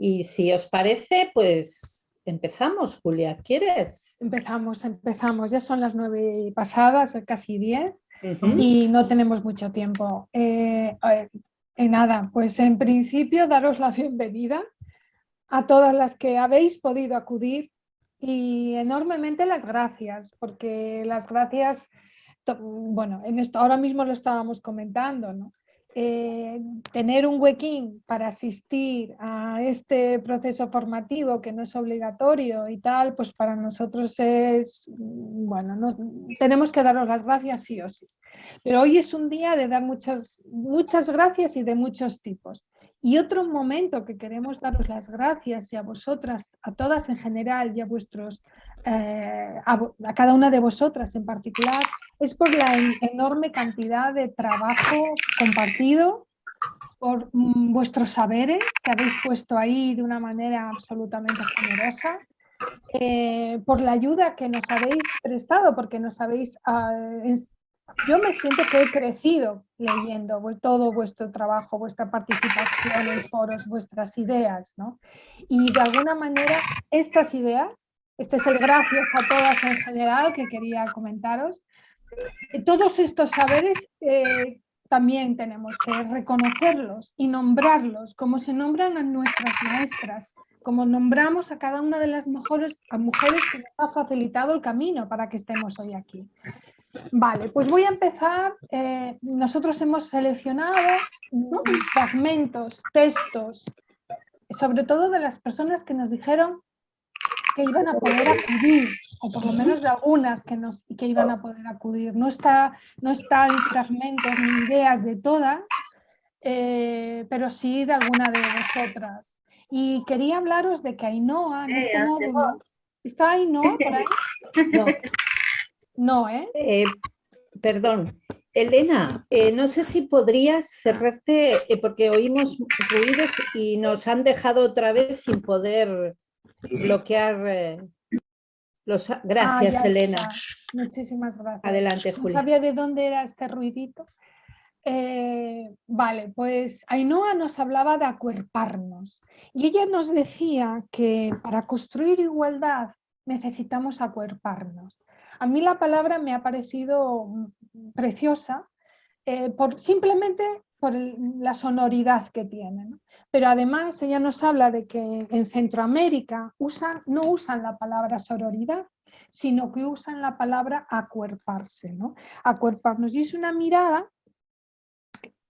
Y si os parece, pues empezamos, Julia. ¿Quieres? Empezamos. Ya son las 9 pasadas, casi 10, Ujú. y no tenemos mucho tiempo. Nada, pues en principio daros la bienvenida a todas las que habéis podido acudir y enormemente las gracias, porque las gracias, bueno, en esto ahora mismo lo estábamos comentando, ¿no? Tener un huequín para asistir a este proceso formativo que no es obligatorio y tal, pues para nosotros es, bueno, no, tenemos que daros las gracias sí o sí. Pero hoy es un día de dar muchas gracias y de muchos tipos. Y otro momento que queremos daros las gracias y a vosotras, a todas en general y a vuestros, a cada una de vosotras en particular, es por la enorme cantidad de trabajo compartido, por vuestros saberes que habéis puesto ahí de una manera absolutamente generosa, por la ayuda que nos habéis prestado, porque nos habéis... yo me siento que he crecido leyendo todo vuestro trabajo, vuestra participación en foros, vuestras ideas, ¿no? Y de alguna manera estas ideas, este es el gracias a todas en general que quería comentaros, todos estos saberes también tenemos que reconocerlos y nombrarlos, como se nombran a nuestras maestras, como nombramos a cada una de las mujeres que nos ha facilitado el camino para que estemos hoy aquí. Vale, pues voy a empezar. Nosotros hemos seleccionado fragmentos, textos, sobre todo de las personas que nos dijeron que iban a poder acudir, o por lo menos de algunas que iban a poder acudir. No están fragmentos ni ideas de todas, pero sí de alguna de vosotras. Y quería hablaros de que Ainhoa, en este módulo, ¿está Ainhoa por ahí? No, No, ¿eh? perdón. Elena, no sé si podrías cerrarte, porque oímos ruidos y nos han dejado otra vez sin poder bloquear Gracias, Ya Elena. está. Muchísimas gracias. Adelante, No Julia. sabía de dónde era este ruidito. Vale, pues Ainhoa nos hablaba de acuerparnos y ella nos decía que para construir igualdad necesitamos acuerparnos. A mí la palabra me ha parecido preciosa, simplemente por la sonoridad que tiene, ¿no? Pero además ella nos habla de que en Centroamérica no usan la palabra sororidad, sino que usan la palabra acuerparse, ¿no? Acuerparnos. Y es una mirada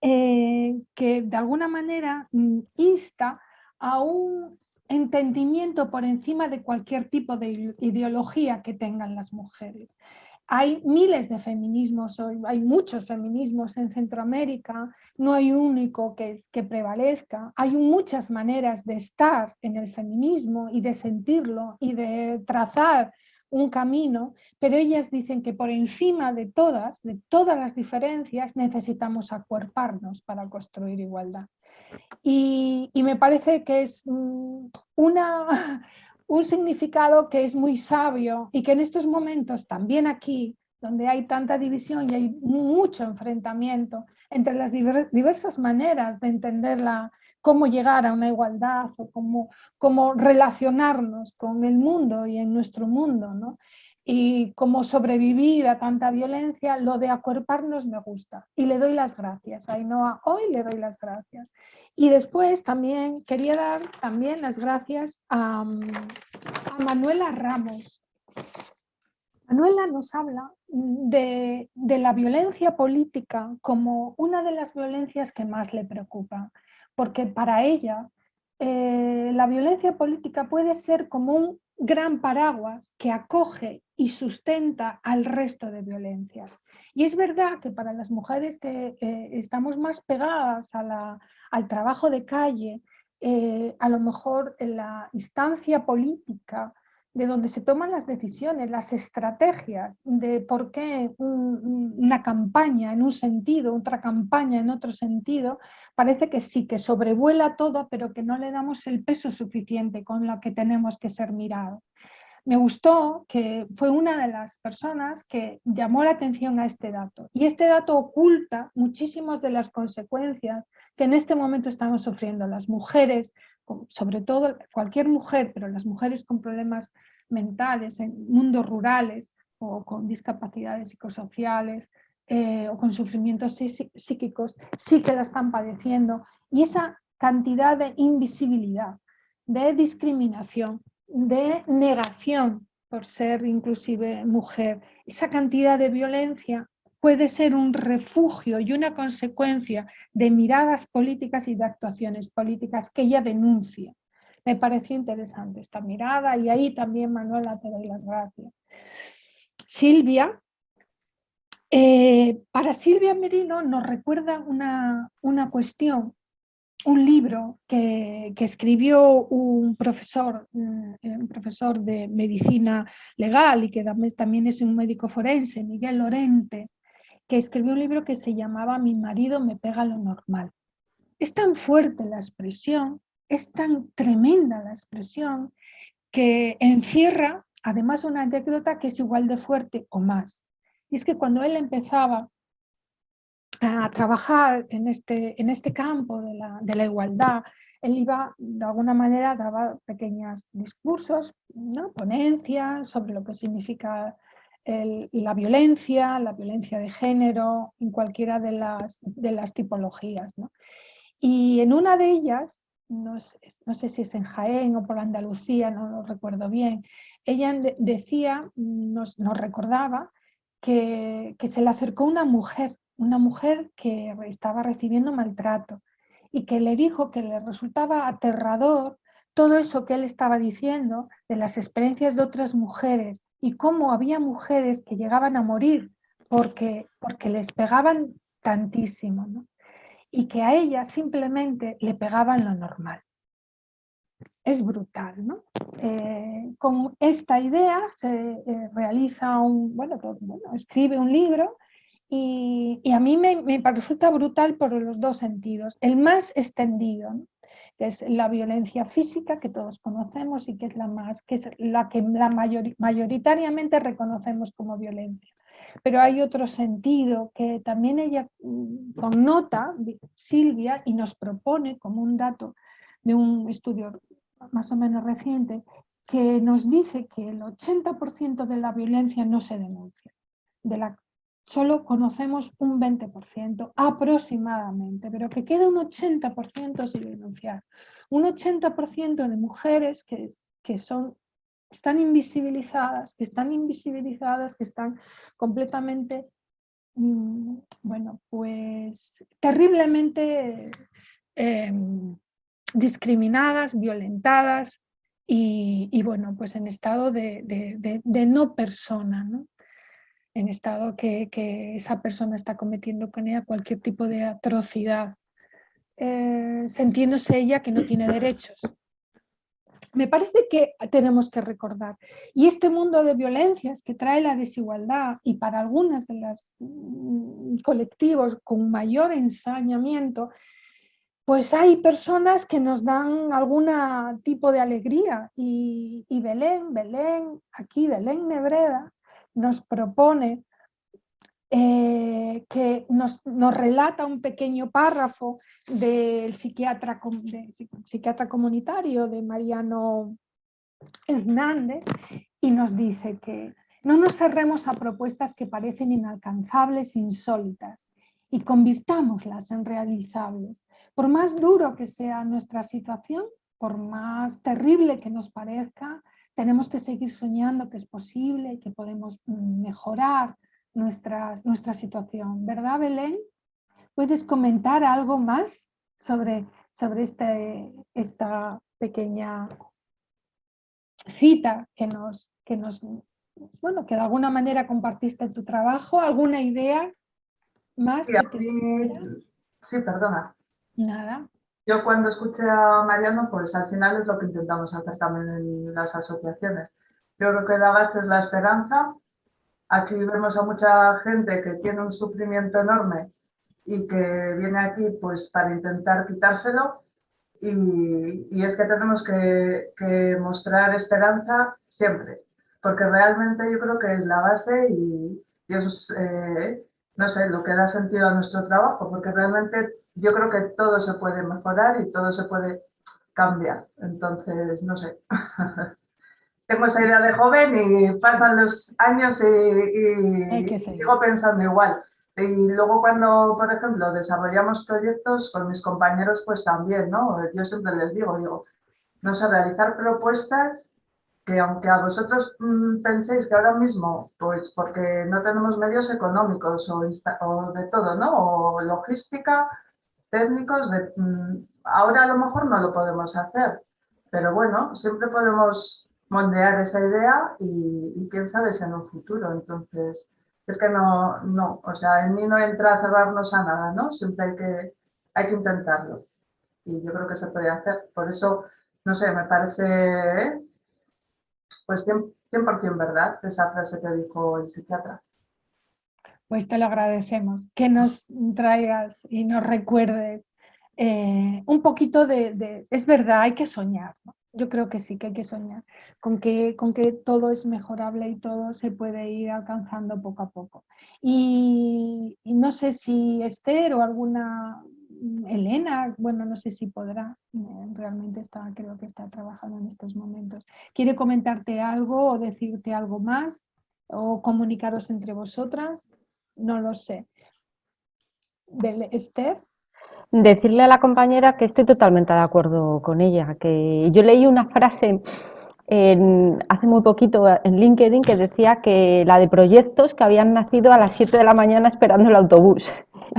que de alguna manera insta a un entendimiento por encima de cualquier tipo de ideología que tengan las mujeres. Hay miles de feminismos hoy, hay muchos feminismos en Centroamérica, no hay un único que prevalezca, hay muchas maneras de estar en el feminismo y de sentirlo y de trazar un camino, pero ellas dicen que por encima de todas las diferencias, necesitamos acuerparnos para construir igualdad. Y me parece que es un significado que es muy sabio y que en estos momentos, también aquí, donde hay tanta división y hay mucho enfrentamiento entre las diversas maneras de entenderla, cómo llegar a una igualdad o cómo relacionarnos con el mundo y en nuestro mundo, ¿no? Y cómo sobrevivir a tanta violencia, lo de acuerparnos me gusta. Y le doy las gracias. Ainhoa, hoy le doy las gracias. Y después también quería dar también las gracias a Manuela Ramos. Manuela nos habla de la violencia política como una de las violencias que más le preocupa, porque para ella la violencia política puede ser como un gran paraguas que acoge y sustenta al resto de violencias. Y es verdad que para las mujeres que estamos más pegadas al trabajo de calle, a lo mejor en la instancia política, de donde se toman las decisiones, las estrategias de por qué una campaña en un sentido, otra campaña en otro sentido, parece que sí, que sobrevuela todo, pero que no le damos el peso suficiente con la que tenemos que ser mirados. Me gustó que fue una de las personas que llamó la atención a este dato. Y este dato oculta muchísimas de las consecuencias que en este momento estamos sufriendo las mujeres sobre todo cualquier mujer, pero las mujeres con problemas mentales en mundos rurales o con discapacidades psicosociales o con sufrimientos psíquicos, sí que la están padeciendo. Y esa cantidad de invisibilidad, de discriminación, de negación por ser inclusive mujer, esa cantidad de violencia puede ser un refugio y una consecuencia de miradas políticas y de actuaciones políticas que ella denuncia. Me pareció interesante esta mirada y ahí también, Manuela, te doy las gracias. Silvia, para Silvia Merino nos recuerda una cuestión, un libro que escribió un profesor de medicina legal y que también es un médico forense, Miguel Lorente, que escribió un libro que se llamaba Mi marido me pega lo normal. Es tan fuerte la expresión, es tan tremenda la expresión, que encierra además una anécdota que es igual de fuerte o más. Y es que cuando él empezaba a trabajar en este campo de la igualdad, él iba, de alguna manera, daba pequeños discursos, ¿no? Ponencias sobre lo que significa la violencia de género, en cualquiera de las tipologías, ¿no? Y en una de ellas, no sé si es en Jaén o por Andalucía, no lo recuerdo bien, ella decía, nos recordaba que se le acercó una mujer que estaba recibiendo maltrato y que le dijo que le resultaba aterrador todo eso que él estaba diciendo de las experiencias de otras mujeres y cómo había mujeres que llegaban a morir porque les pegaban tantísimo, ¿no? Y que a ella simplemente le pegaban lo normal. Es brutal, ¿no? Con esta idea se realiza escribe un libro y a mí me resulta brutal por los dos sentidos. El más extendido, ¿no? Que es la violencia física que todos conocemos y que es la que mayoritariamente reconocemos como violencia. Pero hay otro sentido que también ella connota, Silvia, y nos propone como un dato de un estudio más o menos reciente, que nos dice que el 80% de la violencia no se denuncia. Solo conocemos un 20% aproximadamente, pero que queda un 80% sin denunciar. Un 80% de mujeres que están invisibilizadas, que están completamente, pues terriblemente discriminadas, violentadas y bueno, pues en estado de no persona, ¿no? En estado que esa persona está cometiendo con ella cualquier tipo de atrocidad, sintiéndose ella que no tiene derechos. Me parece que tenemos que recordar. Y este mundo de violencias que trae la desigualdad y para algunas de los colectivos con mayor ensañamiento, pues hay personas que nos dan algún tipo de alegría y Belén Nebreda nos propone que nos relata un pequeño párrafo del psiquiatra comunitario de Mariano Hernández y nos dice que no nos cerremos a propuestas que parecen inalcanzables, insólitas y convirtámoslas en realizables. Por más duro que sea nuestra situación, por más terrible que nos parezca, tenemos que seguir soñando que es posible y que podemos mejorar nuestra situación. ¿Verdad, Belén? ¿Puedes comentar algo más sobre esta pequeña cita que de alguna manera compartiste en tu trabajo? ¿Alguna idea más? Sí, sí, perdona. Nada. Yo cuando escuché a Mariano, pues al final es lo que intentamos hacer también en las asociaciones. Yo creo que la base es la esperanza. Aquí vemos a mucha gente que tiene un sufrimiento enorme y que viene aquí pues para intentar quitárselo y es que tenemos que mostrar esperanza siempre, porque realmente yo creo que es la base y eso es, no sé, lo que da sentido a nuestro trabajo, porque realmente yo creo que todo se puede mejorar y todo se puede cambia. Entonces, no sé. Tengo esa idea de joven y pasan los años y sigo pensando igual. Y luego cuando, por ejemplo, desarrollamos proyectos con mis compañeros, pues también, ¿no? Yo siempre les digo, no sé, realizar propuestas que aunque a vosotros penséis que ahora mismo, pues porque no tenemos medios económicos o de todo, ¿no? O logística, técnicos, ahora a lo mejor no lo podemos hacer, pero bueno, siempre podemos moldear esa idea y quién sabe si en un futuro. Entonces, es que no, o sea, en mí no entra a cerrarnos a nada, ¿no? Siempre hay que intentarlo y yo creo que se puede hacer. Por eso, no sé, me parece, pues 100% verdad esa frase que dijo el psiquiatra. Pues te lo agradecemos, que nos traigas y nos recuerdes un poquito es verdad, hay que soñar, ¿no? Yo creo que sí, que hay que soñar, con que todo es mejorable y todo se puede ir alcanzando poco a poco. Y no sé si Esther o alguna, Elena, bueno, no sé si podrá, realmente creo que está trabajando en estos momentos. ¿Quiere comentarte algo o decirte algo más o comunicaros entre vosotras? No lo sé. Esther. Decirle a la compañera que estoy totalmente de acuerdo con ella, que yo leí una frase hace muy poquito en LinkedIn que decía que la de proyectos que habían nacido a las 7 de la mañana esperando el autobús.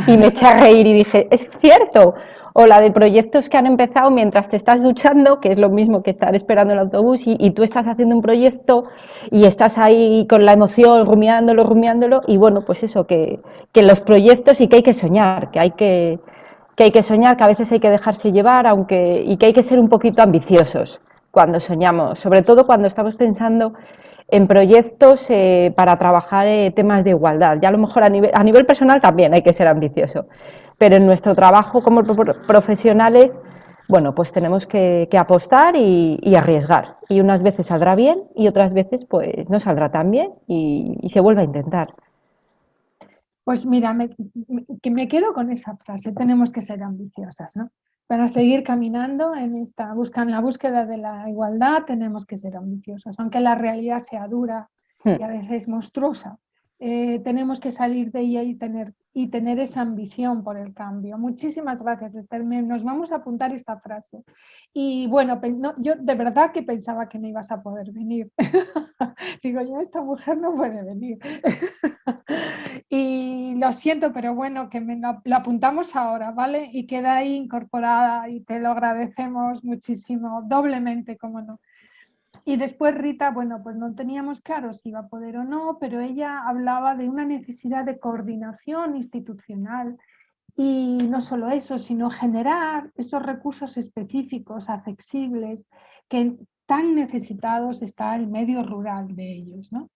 Y me eché a reír y dije, es cierto. O la de proyectos que han empezado mientras te estás duchando, que es lo mismo que estar esperando el autobús, y tú estás haciendo un proyecto y estás ahí con la emoción, rumiándolo, y bueno, pues eso, que los proyectos y que hay que soñar, que hay que soñar, que a veces hay que dejarse llevar, y que hay que ser un poquito ambiciosos cuando soñamos, sobre todo cuando estamos pensando en proyectos para trabajar temas de igualdad. Ya a lo mejor a nivel personal también hay que ser ambicioso, pero en nuestro trabajo como profesionales, bueno, pues tenemos que apostar y arriesgar. Y unas veces saldrá bien y otras veces pues no saldrá tan bien y se vuelve a intentar. Pues mira, que me quedo con esa frase, tenemos que ser ambiciosas, ¿no? Para seguir caminando en la búsqueda de la igualdad tenemos que ser ambiciosas, aunque la realidad sea dura y a veces monstruosa. Tenemos que salir de ella y tener esa ambición por el cambio. Muchísimas gracias, Esther. Nos vamos a apuntar esta frase. Y bueno, yo de verdad que pensaba que no ibas a poder venir. Digo, yo, esta mujer no puede venir. Y lo siento, pero bueno, que lo apuntamos ahora, ¿vale? Y queda ahí incorporada y te lo agradecemos muchísimo, doblemente, como no. Y después Rita, bueno, pues no teníamos claro si iba a poder o no, pero ella hablaba de una necesidad de coordinación institucional y no solo eso, sino generar esos recursos específicos, accesibles, que tan necesitados está el medio rural de ellos, ¿no?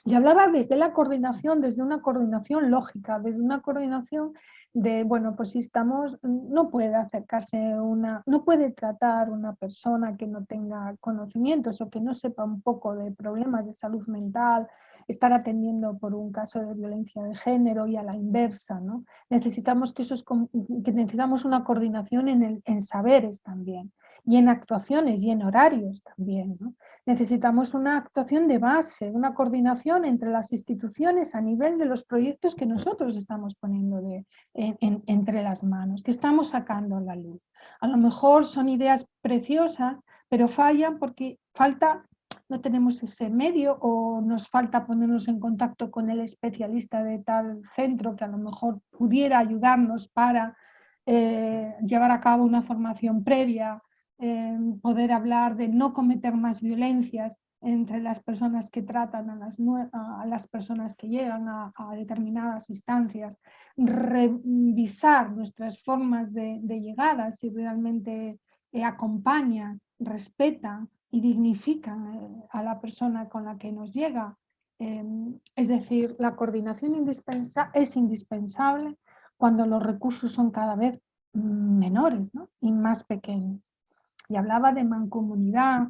Y hablaba desde la coordinación, desde una coordinación lógica, desde una coordinación de, bueno, pues si estamos, no puede no puede tratar una persona que no tenga conocimientos o que no sepa un poco de problemas de salud mental, estar atendiendo por un caso de violencia de género y a la inversa, ¿no? Necesitamos necesitamos una coordinación en saberes también, y en actuaciones y en horarios también, ¿no? Necesitamos una actuación de base, una coordinación entre las instituciones a nivel de los proyectos que nosotros estamos poniendo entre las manos, que estamos sacando a la luz. A lo mejor son ideas preciosas, pero fallan porque no tenemos ese medio o nos falta ponernos en contacto con el especialista de tal centro que a lo mejor pudiera ayudarnos para llevar a cabo una formación previa, poder hablar de no cometer más violencias entre las personas que tratan a las personas que llegan a determinadas instancias, revisar nuestras formas de llegada, si realmente acompañan, respetan y dignifican a la persona con la que nos llega. Es decir, la coordinación es indispensable cuando los recursos son cada vez menores, ¿no? Y más pequeños. Y hablaba de mancomunidad,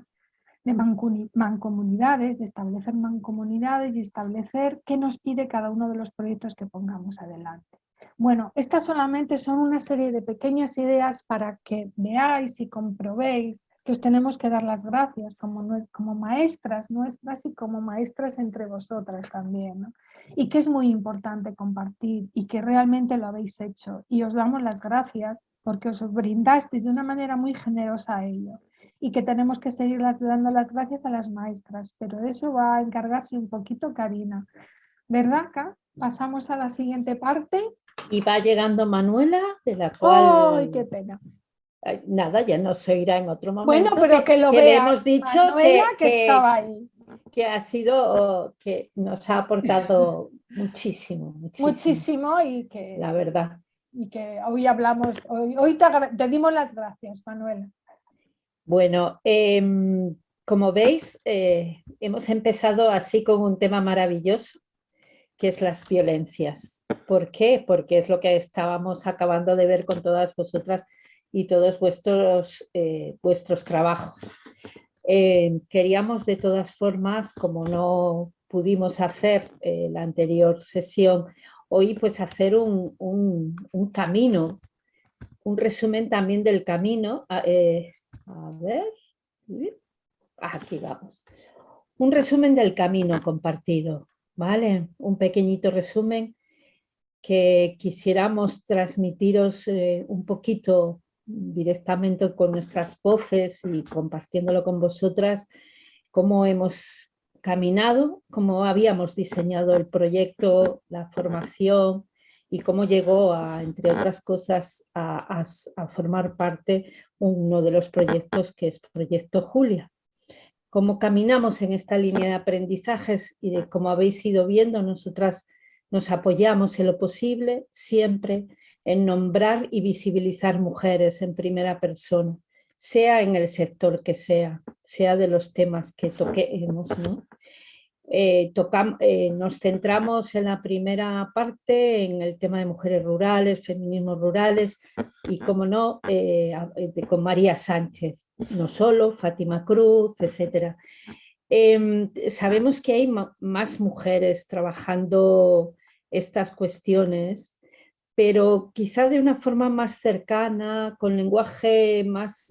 de mancomunidades, de establecer mancomunidades y establecer qué nos pide cada uno de los proyectos que pongamos adelante. Bueno, estas solamente son una serie de pequeñas ideas para que veáis y comprobéis que os tenemos que dar las gracias como maestras nuestras y como maestras entre vosotras también, ¿no? Y que es muy importante compartir y que realmente lo habéis hecho. Y os damos las gracias porque os brindasteis de una manera muy generosa a ello. Y que tenemos que seguir dando las gracias a las maestras. Pero de eso va a encargarse un poquito Karina. ¿Verdad, Ka? Pasamos a la siguiente parte. Y va llegando Manuela, de la ¡Ay, cual, qué pena! nada, ya nos oirá en otro Bueno, momento, pero que lo que le vea hemos dicho Manuela, que estaba ahí. que ha sido, que nos ha aportado muchísimo, muchísimo, Muchísimo la verdad. y que hoy hablamos, hoy te dimos las gracias, Manuela. Bueno, como veis, hemos empezado así con un tema maravilloso, que es las violencias. ¿Por qué? Porque es lo que estábamos acabando de ver con todas vosotras y todos vuestros trabajos. Queríamos de todas formas, como no pudimos hacer la anterior sesión, hoy pues hacer un camino, un resumen también del camino. A ver, aquí vamos. Un resumen del camino compartido, ¿vale? Un pequeñito resumen que quisiéramos transmitiros un poquito directamente con nuestras voces y compartiéndolo con vosotras, cómo hemos caminado, cómo habíamos diseñado el proyecto, la formación y cómo llegó, entre otras cosas, a formar parte uno de los proyectos que es Proyecto Julia. Cómo caminamos en esta línea de aprendizajes y de cómo habéis ido viendo, nosotras nos apoyamos en lo posible siempre en nombrar y visibilizar mujeres en primera persona, sea en el sector que sea de los temas que toquemos, ¿no? Nos centramos en la primera parte en el tema de mujeres rurales, feminismos rurales y, como no, con María Sánchez, no solo, Fátima Cruz, etc. Sabemos que hay más mujeres trabajando estas cuestiones, pero quizá de una forma más cercana, con lenguaje más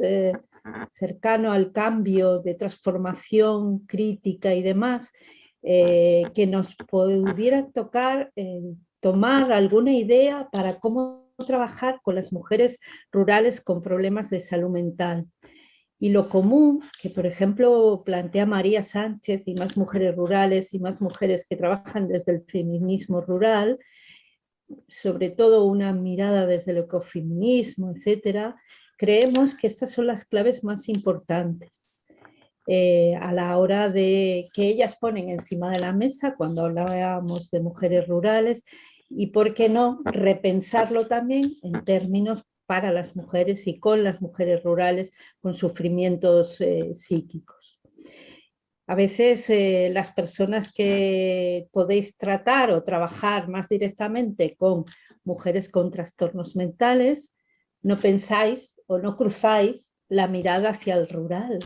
cercano al cambio, de transformación crítica y demás, que nos pudiera tocar tomar alguna idea para cómo trabajar con las mujeres rurales con problemas de salud mental. Y lo común que, por ejemplo, plantea María Sánchez y más mujeres rurales y más mujeres que trabajan desde el feminismo rural, sobre todo una mirada desde el ecofeminismo, etcétera, creemos que estas son las claves más importantes a la hora de que ellas ponen encima de la mesa cuando hablábamos de mujeres rurales y, por qué no, repensarlo también en términos para las mujeres y con las mujeres rurales con sufrimientos psíquicos. A veces las personas que podéis tratar o trabajar más directamente con mujeres con trastornos mentales, no pensáis o no cruzáis la mirada hacia el rural.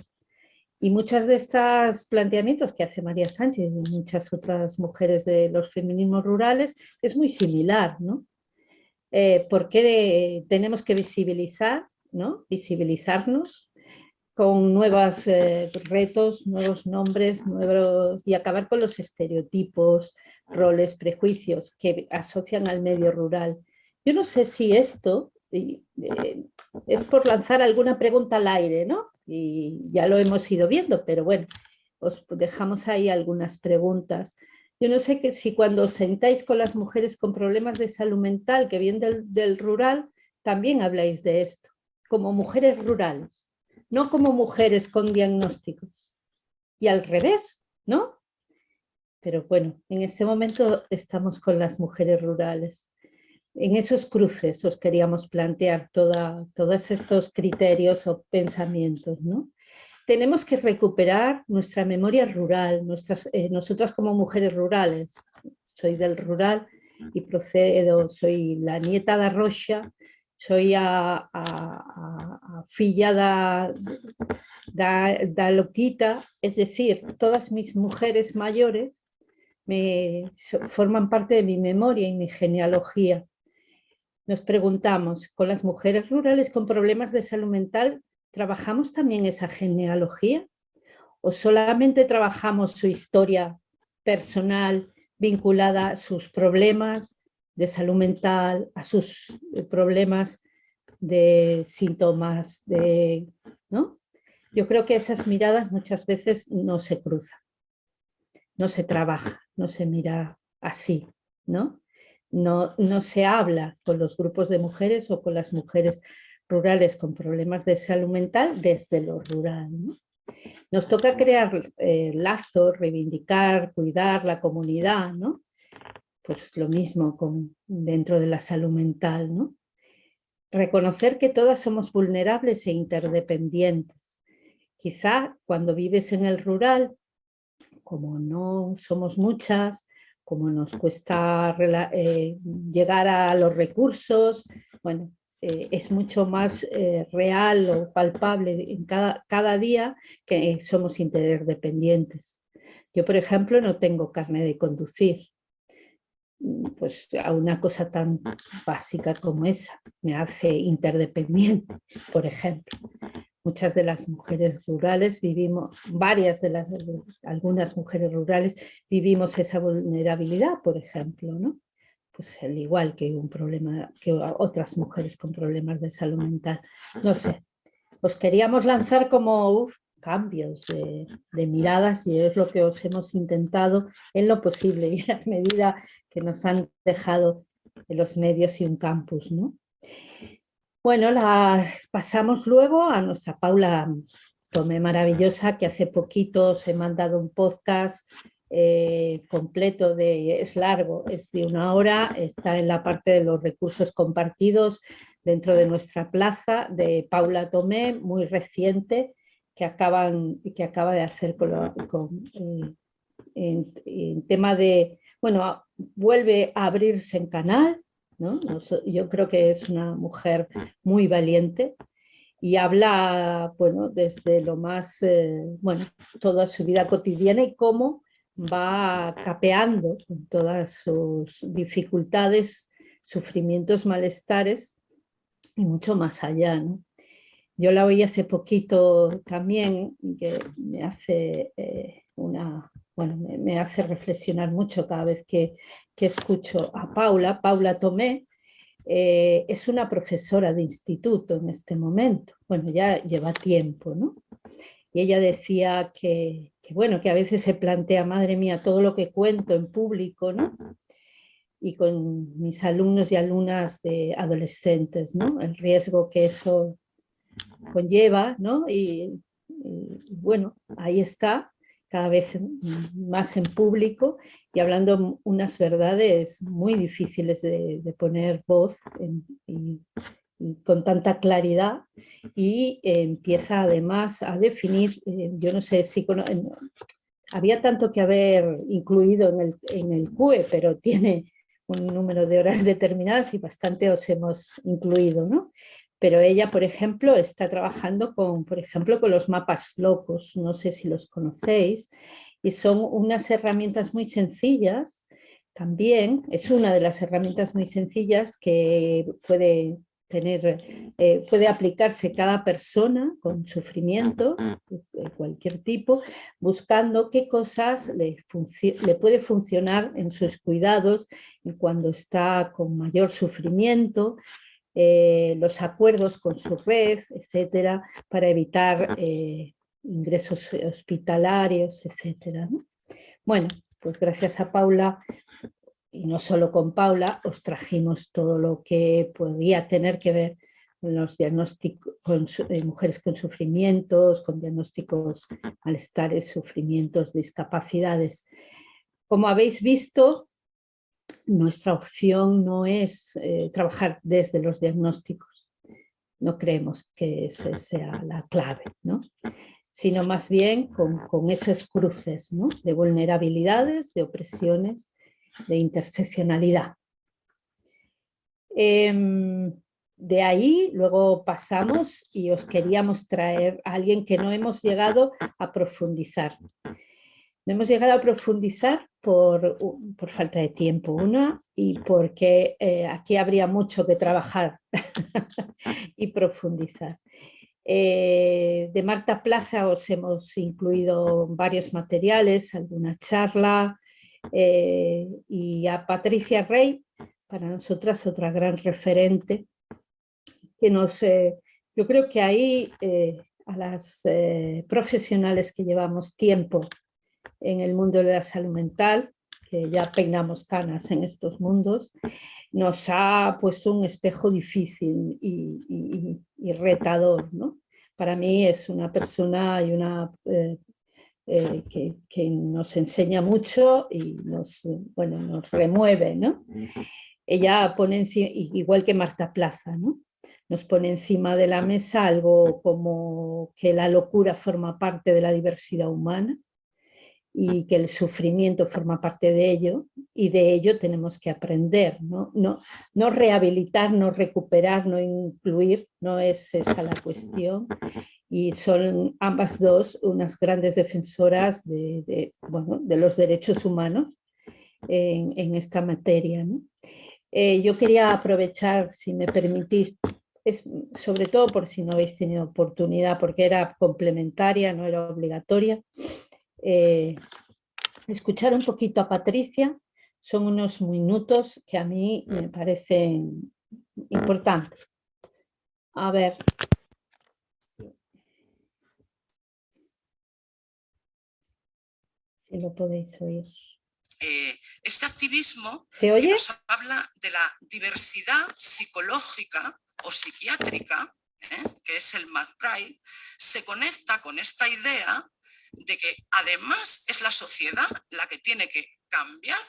Y muchos de estos planteamientos que hace María Sánchez y muchas otras mujeres de los feminismos rurales es muy similar, ¿no? Porque tenemos que visibilizar, ¿no? Visibilizarnos con nuevos retos, nuevos nombres, y acabar con los estereotipos, roles, prejuicios que asocian al medio rural. Yo no sé si esto es por lanzar alguna pregunta al aire, ¿no? Y ya lo hemos ido viendo, pero bueno, os dejamos ahí algunas preguntas. Yo no sé si cuando os sentáis con las mujeres con problemas de salud mental que vienen del rural, también habláis de esto, como mujeres rurales, no como mujeres con diagnósticos. Y al revés, ¿no? Pero bueno, en este momento estamos con las mujeres rurales. En esos cruces os queríamos plantear todos estos criterios o pensamientos, ¿no? Tenemos que recuperar nuestra memoria rural, nosotras como mujeres rurales. Soy del rural y soy la nieta de Rocha, soy a filla da Loquita, es decir, todas mis mujeres mayores forman parte de mi memoria y mi genealogía. nos preguntamos, ¿con las mujeres rurales con problemas de salud mental trabajamos también esa genealogía? ¿O solamente trabajamos su historia personal vinculada a sus problemas de salud mental, a sus problemas de síntomas, ¿no? Yo creo que esas miradas muchas veces no se cruzan, no se trabaja, no se mira así, ¿no? No se habla con los grupos de mujeres o con las mujeres rurales con problemas de salud mental desde lo rural, ¿no? Nos toca crear lazos, reivindicar, cuidar la comunidad, ¿no? Pues lo mismo dentro de la salud mental, ¿no? Reconocer que todas somos vulnerables e interdependientes. Quizá cuando vives en el rural, como no somos muchas, como nos cuesta llegar a los recursos, bueno, es mucho más real o palpable en cada día que somos interdependientes. Yo, por ejemplo, no tengo carnet de conducir, pues a una cosa tan básica como esa me hace interdependiente, por ejemplo. Muchas de las mujeres rurales vivimos, algunas mujeres rurales vivimos esa vulnerabilidad, por ejemplo, ¿no? Pues al igual que otras mujeres con problemas de salud mental. No sé, os queríamos lanzar como cambios de miradas y es lo que os hemos intentado en lo posible y en la medida que nos han dejado los medios y un campus, ¿no? Bueno, pasamos luego a nuestra Paula Tomé maravillosa, que hace poquito se me ha mandado un podcast completo, es largo, es de 1 hora, está en la parte de los recursos compartidos dentro de nuestra plaza, de Paula Tomé, muy reciente, que acaba de hacer en tema de, bueno, vuelve a abrirse en canal, ¿no? Yo creo que es una mujer muy valiente y habla, bueno, desde lo más, bueno, toda su vida cotidiana y cómo va capeando con todas sus dificultades, sufrimientos, malestares y mucho más allá, ¿no? Yo la oí hace poquito también, que me hace me hace reflexionar mucho cada vez que escucho a Paula Tomé. Es una profesora de instituto en este momento, bueno, ya lleva tiempo, ¿no? Y ella decía bueno, que a veces se plantea, madre mía, todo lo que cuento en público, ¿no? Y con mis alumnos y alumnas de adolescentes, ¿no? El riesgo que eso conlleva, ¿no? Y bueno, ahí está, cada vez más en público y hablando unas verdades muy difíciles de poner voz y con tanta claridad y empieza además a definir, yo no sé si había tanto que haber incluido en el CUE, pero tiene un número de horas determinadas y bastante os hemos incluido, ¿no? Pero ella, por ejemplo, está trabajando con los mapas locos, no sé si los conocéis, y son unas herramientas muy sencillas, también es una de las herramientas muy sencillas que puede aplicarse cada persona con sufrimiento de cualquier tipo, buscando qué cosas le puede funcionar en sus cuidados y cuando está con mayor sufrimiento, los acuerdos con su red, etcétera, para evitar ingresos hospitalarios, etcétera, ¿no? Bueno, pues gracias a Paula, y no solo con Paula, os trajimos todo lo que podía tener que ver con los diagnósticos, mujeres con sufrimientos, con diagnósticos, malestares, sufrimientos, discapacidades. Como habéis visto, nuestra opción no es trabajar desde los diagnósticos, no creemos que esa sea la clave, ¿no? Sino más bien con esos cruces, ¿no? De vulnerabilidades, de opresiones, de interseccionalidad. De ahí luego pasamos y os queríamos traer a alguien que no hemos llegado a profundizar. No hemos llegado a profundizar por falta de tiempo, una, y porque aquí habría mucho que trabajar y profundizar. De Marta Plaza os hemos incluido varios materiales, alguna charla, y a Patricia Rey, para nosotras otra gran referente, que yo creo que ahí a las profesionales que llevamos tiempo en el mundo de la salud mental, que ya peinamos canas en estos mundos, nos ha puesto un espejo difícil y retador, ¿no? Para mí es una persona y una que nos enseña mucho y nos remueve, ¿no? Ella pone encima, igual que Marta Plaza, ¿no? Nos pone encima de la mesa algo como que la locura forma parte de la diversidad humana y que el sufrimiento forma parte de ello, y de ello tenemos que aprender, ¿no? No rehabilitar, no recuperar, no incluir, no es esa la cuestión, y son ambas dos unas grandes defensoras de los derechos humanos en esta materia, ¿no? Yo quería aprovechar, si me permitís, sobre todo por si no habéis tenido oportunidad, porque era complementaria, no era obligatoria, escuchar un poquito a Patricia. Son unos minutos que a mí me parecen importantes. A ver. Si lo podéis oír. Este activismo ¿Se oye? que nos habla de la diversidad psicológica o psiquiátrica, que es el McBride, se conecta con esta idea de que además es la sociedad la que tiene que cambiar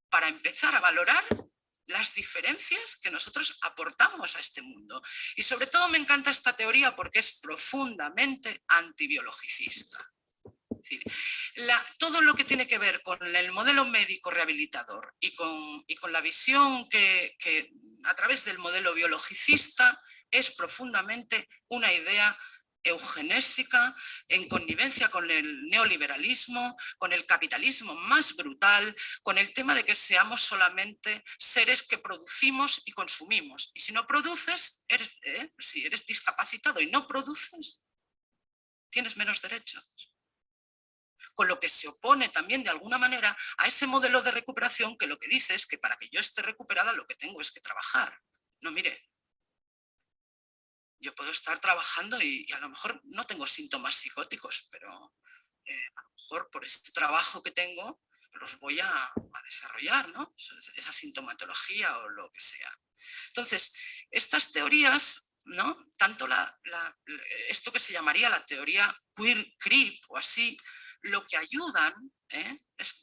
para empezar a valorar las diferencias que nosotros aportamos a este mundo. Y sobre todo me encanta esta teoría porque es profundamente antibiologicista. Es decir, todo lo que tiene que ver con el modelo médico rehabilitador y con la visión que a través del modelo biologicista es profundamente una idea eugenésica, en connivencia con el neoliberalismo, con el capitalismo más brutal, con el tema de que seamos solamente seres que producimos y consumimos. Y si no produces, si eres discapacitado y no produces, tienes menos derechos. Con lo que se opone también de alguna manera a ese modelo de recuperación que lo que dice es que para que yo esté recuperada lo que tengo es que trabajar. No, mire, yo puedo estar trabajando y a lo mejor no tengo síntomas psicóticos, pero a lo mejor por ese trabajo que tengo los voy a desarrollar, ¿no? Esa sintomatología o lo que sea. Entonces, estas teorías, ¿no? Tanto esto que se llamaría la teoría queer creep o así, lo que ayudan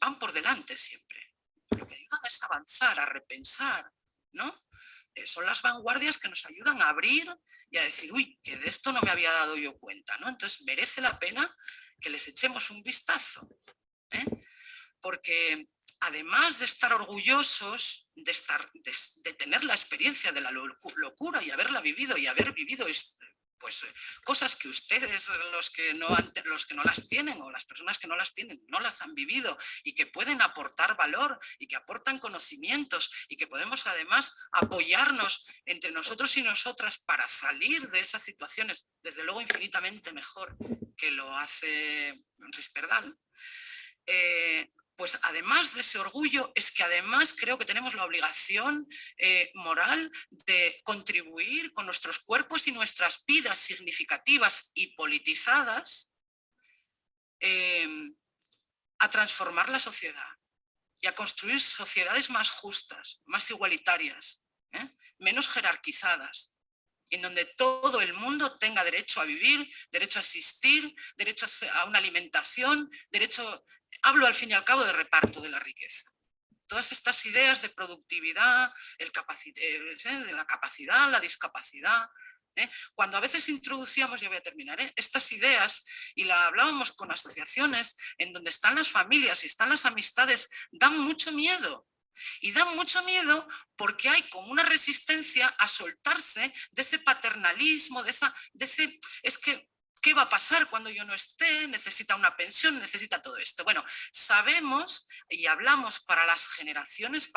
van por delante siempre. Lo que ayudan es avanzar, a repensar, ¿no? Son las vanguardias que nos ayudan a abrir y a decir, uy, que de esto no me había dado yo cuenta, ¿no? Entonces merece la pena que les echemos un vistazo, porque además de estar orgullosos de tener la experiencia de la locura y haberla vivido y haber vivido pues cosas que ustedes, los que no las tienen o las personas que no las tienen, no las han vivido y que pueden aportar valor y que aportan conocimientos y que podemos además apoyarnos entre nosotros y nosotras para salir de esas situaciones, desde luego infinitamente mejor que lo hace Risperdal. Pues además de ese orgullo, es que además creo que tenemos la obligación moral de contribuir con nuestros cuerpos y nuestras vidas significativas y politizadas a transformar la sociedad y a construir sociedades más justas, más igualitarias, menos jerarquizadas, en donde todo el mundo tenga derecho a vivir, derecho a existir, derecho a una alimentación, derecho... Hablo al fin y al cabo de reparto de la riqueza. Todas estas ideas de productividad, de la capacidad, la discapacidad, cuando a veces introducíamos, ya voy a terminar, estas ideas y la hablábamos con asociaciones en donde están las familias y están las amistades, dan mucho miedo. Y dan mucho miedo porque hay como una resistencia a soltarse de ese paternalismo, es que ¿Qué va a pasar cuando yo no esté? ¿Necesita una pensión? ¿Necesita todo esto? Bueno, sabemos y hablamos para las generaciones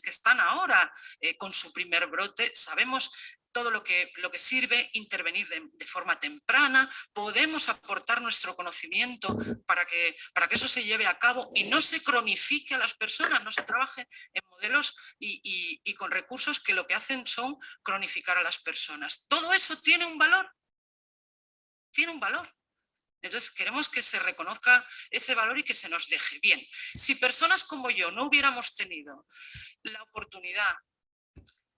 que están ahora con su primer brote, sabemos todo lo que sirve intervenir de forma temprana, podemos aportar nuestro conocimiento para que eso se lleve a cabo y no se cronifique a las personas, no se trabaje en modelos y con recursos que lo que hacen son cronificar a las personas. Todo eso tiene un valor. Tiene un valor. Entonces queremos que se reconozca ese valor y que se nos deje. Bien, si personas como yo no hubiéramos tenido la oportunidad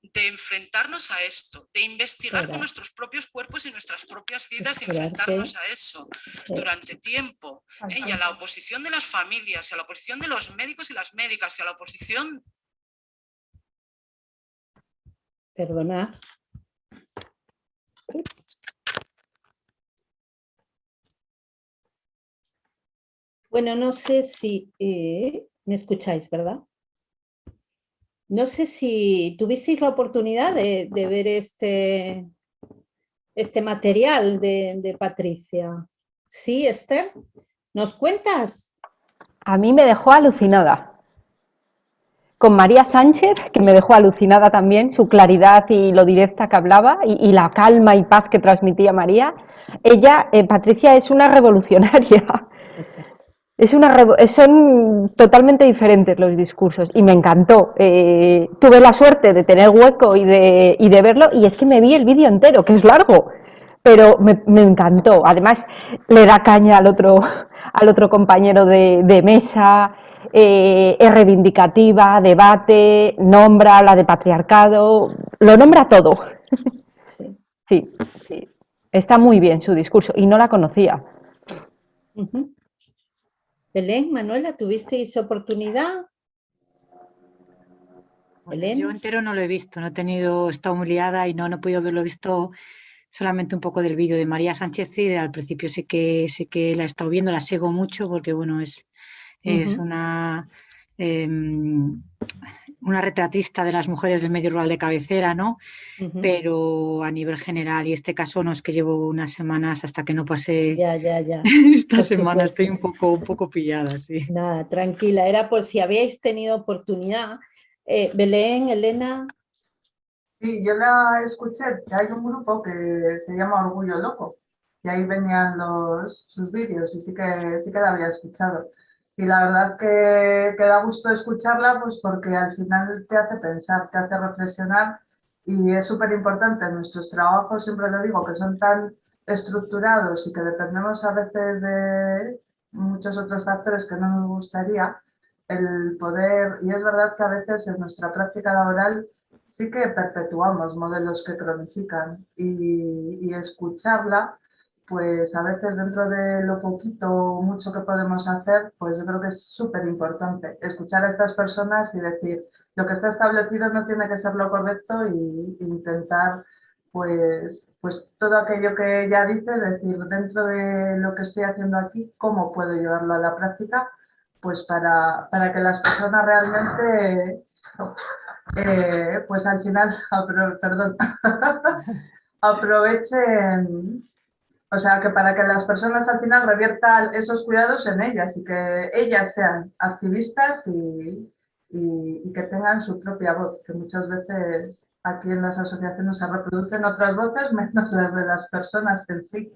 de enfrentarnos a esto, de investigar con nuestros propios cuerpos y nuestras propias vidas y enfrentarnos a eso durante tiempo, y a la oposición de las familias, y a la oposición de los médicos y las médicas, y a la oposición... Perdona. Bueno, no sé si me escucháis, ¿verdad? No sé si tuvisteis la oportunidad de ver este material de Patricia. ¿Sí, Esther? ¿Nos cuentas? A mí me dejó alucinada. Con María Sánchez, que me dejó alucinada también, su claridad y lo directa que hablaba y la calma y paz que transmitía María. Ella, Patricia, es una revolucionaria. Exacto. Son totalmente diferentes los discursos y me encantó. Tuve la suerte de tener hueco y de verlo, y es que me vi el vídeo entero, que es largo, pero me encantó. Además, le da caña al otro compañero de mesa, es reivindicativa, debate, nombra, habla de patriarcado, lo nombra todo. Sí, sí. Está muy bien su discurso y no la conocía. Uh-huh. Belén, Manuela, ¿tuvisteis oportunidad? Bueno, yo entero no lo he visto, no he tenido, he estado muy liada y no he podido verlo, he visto solamente un poco del vídeo de María Sánchez y al principio sí que la he estado viendo, la sigo mucho porque bueno, es una retratista de las mujeres del medio rural de cabecera, ¿no? Pero a nivel general, y este caso no es que llevo unas semanas hasta que no pasé esta por semana, supuesto. estoy un poco pillada, sí. Nada, tranquila, era por si habíais tenido oportunidad. Belén, Elena. Sí, yo la escuché, que hay un grupo que se llama Orgullo Loco, y ahí venían sus vídeos, y sí que la había escuchado. Y la verdad que da gusto escucharla, pues porque al final te hace pensar, te hace reflexionar, y es súper importante en nuestros trabajos, siempre lo digo, que son tan estructurados y que dependemos a veces de muchos otros factores que no nos gustaría, el poder, y es verdad que a veces en nuestra práctica laboral sí que perpetuamos modelos que cronifican, y escucharla, pues a veces dentro de lo poquito o mucho que podemos hacer, pues yo creo que es súper importante escuchar a estas personas y decir, lo que está establecido no tiene que ser lo correcto, y intentar pues todo aquello que ella dice, decir, dentro de lo que estoy haciendo aquí, ¿cómo puedo llevarlo a la práctica? Pues para que las personas realmente pues al final, perdón, aprovechen, o sea, que para que las personas al final reviertan esos cuidados en ellas y que ellas sean activistas y que tengan su propia voz, que muchas veces aquí en las asociaciones se reproducen otras voces menos las de las personas en sí.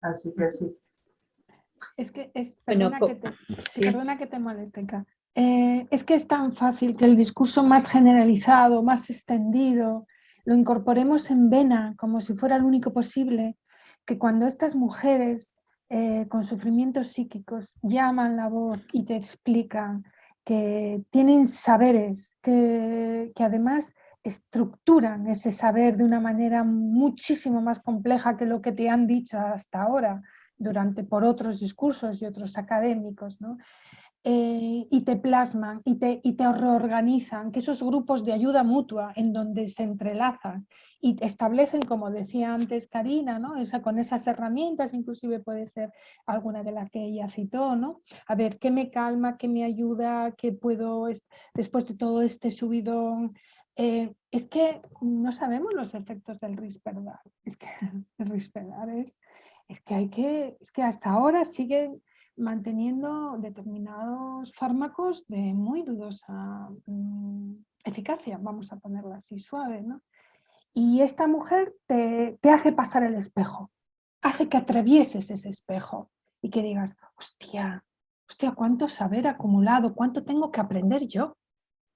Así que sí. Es que Sí. Perdona que te moleste, Ka. Es que es tan fácil que el discurso más generalizado, más extendido, lo incorporemos en vena como si fuera el único posible, que cuando estas mujeres con sufrimientos psíquicos llaman la voz y te explican que tienen saberes, que además estructuran ese saber de una manera muchísimo más compleja que lo que te han dicho hasta ahora, por otros discursos y otros académicos, ¿no? Y te plasman y te reorganizan, que esos grupos de ayuda mutua en donde se entrelazan y establecen, como decía antes Karina, ¿no? Con esas herramientas, inclusive puede ser alguna de las que ella citó, ¿no? A ver, ¿qué me calma, qué me ayuda, qué puedo, después de todo este subidón? Es que no sabemos los efectos del risperdal. Es que el risperdal es que hasta ahora siguen manteniendo determinados fármacos de muy dudosa eficacia, vamos a ponerlo así suave, ¿no? Y esta mujer te hace pasar el espejo, hace que atravieses ese espejo y que digas, hostia, cuánto saber acumulado, cuánto tengo que aprender yo.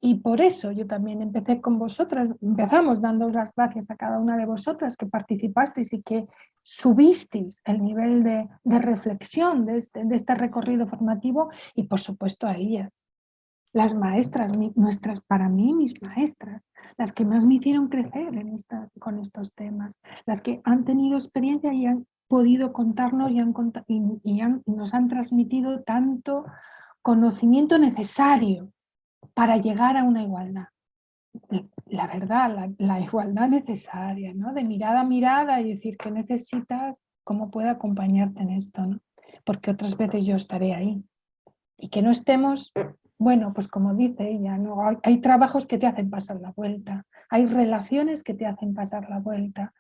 Y por eso yo también empecé con vosotras, empezamos dando las gracias a cada una de vosotras que participasteis y que subisteis el nivel de reflexión de este recorrido formativo, y por supuesto a ellas, las maestras, nuestras, para mí mis maestras, las que más me hicieron crecer con estos temas, las que han tenido experiencia y han podido contarnos y nos han transmitido tanto conocimiento necesario para llegar a una igualdad. La verdad, la igualdad necesaria, ¿no? De mirada a mirada y decir que necesitas, cómo puedo acompañarte en esto, ¿no? Porque otras veces yo estaré ahí. Y que no estemos, bueno, pues como dice ella, ¿no? Hay trabajos que te hacen pasar la vuelta, hay relaciones que te hacen pasar la vuelta.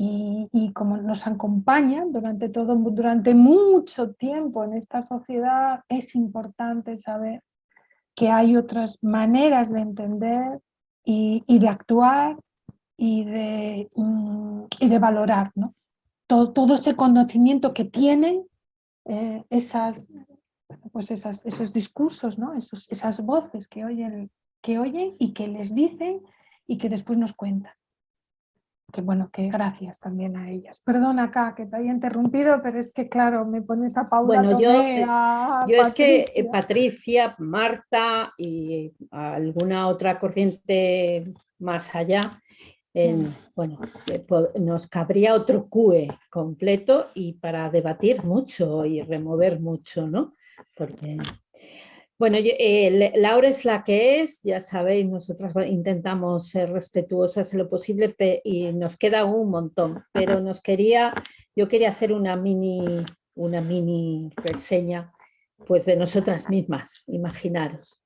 Y como nos acompañan durante mucho tiempo en esta sociedad, es importante saber que hay otras maneras de entender y de actuar y de valorar, ¿no? Todo ese conocimiento que tienen esos discursos, ¿no? Esas voces que oyen y que les dicen y que después nos cuentan. Que bueno, que gracias también a ellas. Perdona acá que te haya interrumpido, pero es que claro, me pones a Paula Bueno, Tomé, a yo es que Patricia. Patricia, Marta y alguna otra corriente más allá, bueno, nos cabría otro CUE completo y para debatir mucho y remover mucho, ¿no? Porque, bueno, Laura es la que es, ya sabéis, nosotras intentamos ser respetuosas en lo posible y nos queda un montón, pero yo quería hacer una mini reseña pues de nosotras mismas, imaginaros.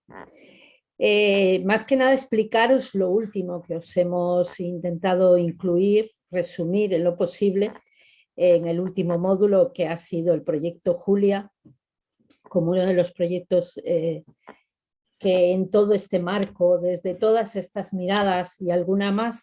Más que nada explicaros lo último que os hemos intentado incluir, resumir en lo posible en el último módulo, que ha sido el proyecto Julia, como uno de los proyectos que en todo este marco, desde todas estas miradas y alguna más,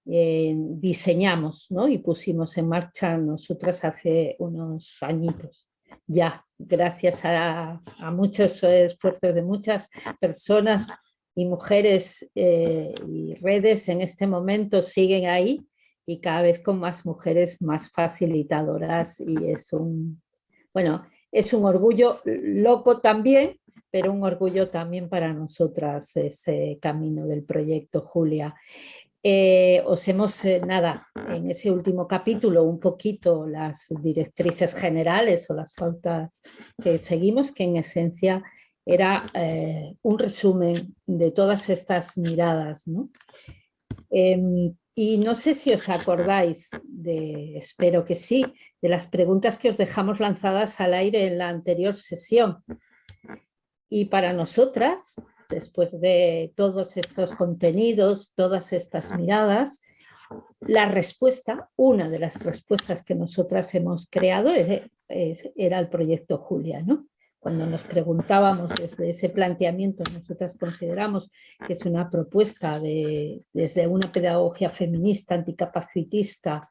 diseñamos, ¿no? Y pusimos en marcha nosotras hace unos añitos. Ya, gracias a muchos esfuerzos de muchas personas y mujeres y redes en este momento siguen ahí, y cada vez con más mujeres más facilitadoras, y es un orgullo loco también, pero un orgullo también para nosotras ese camino del proyecto Julia. Os hemos, en ese último capítulo, un poquito las directrices generales o las pautas que seguimos, que en esencia era un resumen de todas estas miradas, ¿no? Y no sé si os acordáis, espero que sí, de las preguntas que os dejamos lanzadas al aire en la anterior sesión. Y para nosotras, después de todos estos contenidos, todas estas miradas, la respuesta, una de las respuestas que nosotras hemos creado era el proyecto Julia, ¿no? Cuando nos preguntábamos desde ese planteamiento, nosotras consideramos que es una propuesta desde una pedagogía feminista, anticapacitista,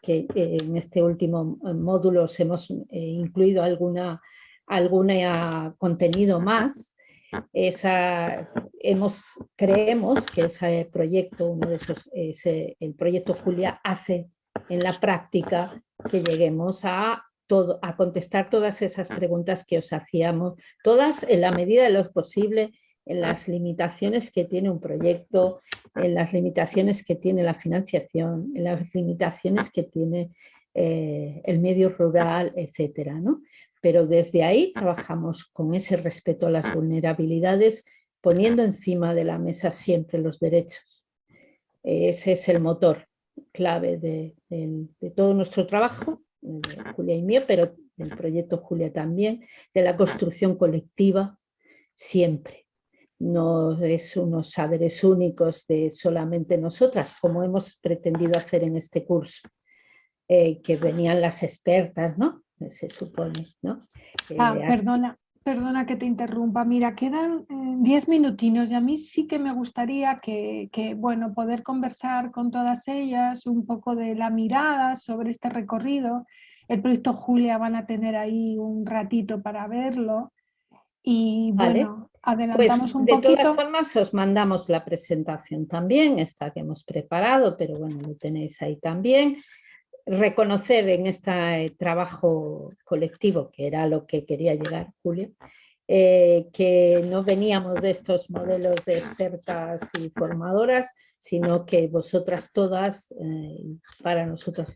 que en este último módulo hemos incluido algún contenido más. Creemos que ese proyecto, el proyecto Julia, hace en la práctica que lleguemos a contestar todas esas preguntas que os hacíamos, todas en la medida de lo posible, en las limitaciones que tiene un proyecto, en las limitaciones que tiene la financiación, en las limitaciones que tiene el medio rural, etcétera, ¿no? Pero desde ahí trabajamos con ese respeto a las vulnerabilidades, poniendo encima de la mesa siempre los derechos. Ese es el motor clave de todo nuestro trabajo, de Julia y mío, pero del proyecto Julia también, de la construcción colectiva, siempre. No es unos saberes únicos de solamente nosotras, como hemos pretendido hacer en este curso. que venían las expertas, ¿no? Se supone, ¿no? Perdona que te interrumpa. Mira, quedan 10 minutinos y a mí sí que me gustaría bueno, poder conversar con todas ellas un poco de la mirada sobre este recorrido. El proyecto Julia van a tener ahí un ratito para verlo y Vale. bueno, adelantamos Pues un de poquito. todas formas os mandamos la presentación también, esta que hemos preparado, pero bueno, lo tenéis ahí también. Reconocer en este trabajo colectivo, que era lo que quería llegar Julio, que no veníamos de estos modelos de expertas y formadoras, sino que vosotras todas, para nosotros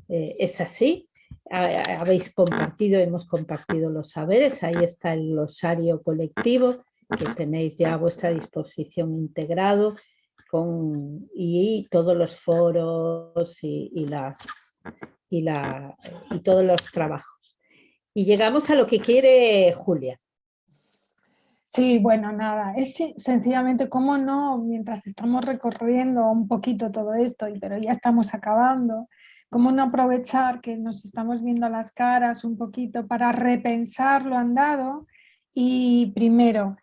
es así. Habéis compartido, hemos compartido los saberes, ahí está el glosario colectivo que tenéis ya a vuestra disposición integrado y todos los foros y todos los trabajos. Y llegamos a lo que quiere Julia. Sí, bueno, nada, es sencillamente cómo no, mientras estamos recorriendo un poquito todo esto, pero ya estamos acabando, cómo no aprovechar que nos estamos viendo las caras un poquito para repensar lo andado. Y primero,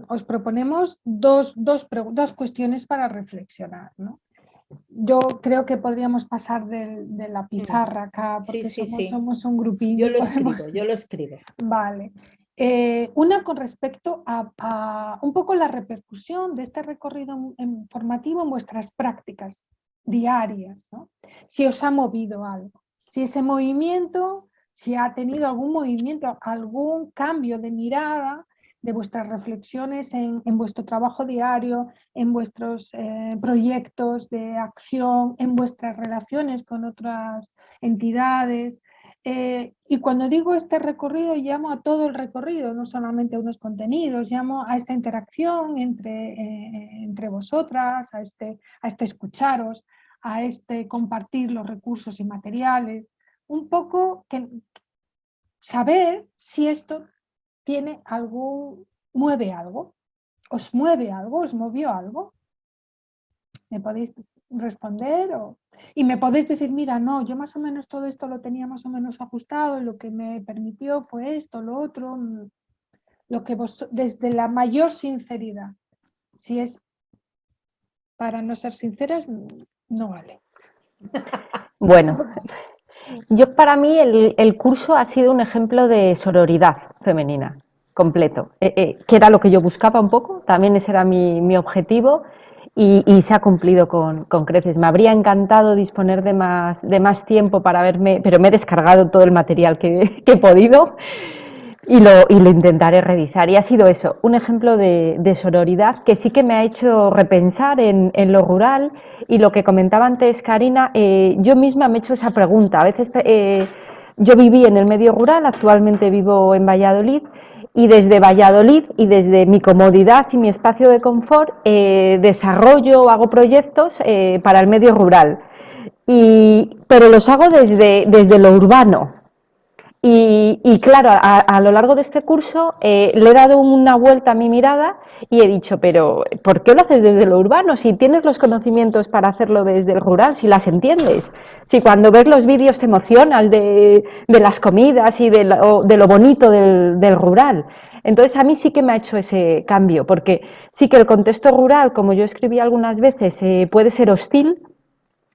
os proponemos dos cuestiones para reflexionar, ¿no? Yo creo que podríamos pasar de la pizarra acá, porque somos un grupillo. Yo lo escribo. Vale. Una con respecto a un poco la repercusión de este recorrido formativo en vuestras prácticas diarias, ¿no? Si os ha movido algo, si ese movimiento, si ha tenido algún movimiento, algún cambio de mirada de vuestras reflexiones en vuestro trabajo diario, en vuestros proyectos de acción, en vuestras relaciones con otras entidades. Y cuando digo este recorrido, llamo a todo el recorrido, no solamente a unos contenidos, llamo a esta interacción entre vosotras, a este escucharos, a este compartir los recursos y materiales, un poco saber si esto mueve algo, os movió algo. ¿Me podéis responder? Y me podéis decir, mira, no, yo más o menos todo esto lo tenía más o menos ajustado, lo que me permitió fue esto, lo otro, lo que desde la mayor sinceridad. Si es para no ser sinceras, no vale. Bueno, para mí el curso ha sido un ejemplo de sororidad femenina, completo, que era lo que yo buscaba un poco, también ese era mi objetivo. Y se ha cumplido con creces. Me habría encantado disponer de más tiempo para verme, pero me he descargado todo el material que he podido y lo intentaré revisar. Y ha sido eso, un ejemplo de sororidad que sí que me ha hecho repensar en lo rural. Y lo que comentaba antes Karina, yo misma me he hecho esa pregunta. A veces yo viví en el medio rural, actualmente vivo en Valladolid, y desde Valladolid y desde mi comodidad y mi espacio de confort desarrollo o hago proyectos para el medio rural, pero los hago desde lo urbano. Y claro, a lo largo de este curso le he dado una vuelta a mi mirada y he dicho, pero ¿por qué lo haces desde lo urbano? Si tienes los conocimientos para hacerlo desde el rural, si las entiendes, si cuando ves los vídeos te emocionas de las comidas y de lo bonito del rural. Entonces a mí sí que me ha hecho ese cambio, porque sí que el contexto rural, como yo escribí algunas veces, puede ser hostil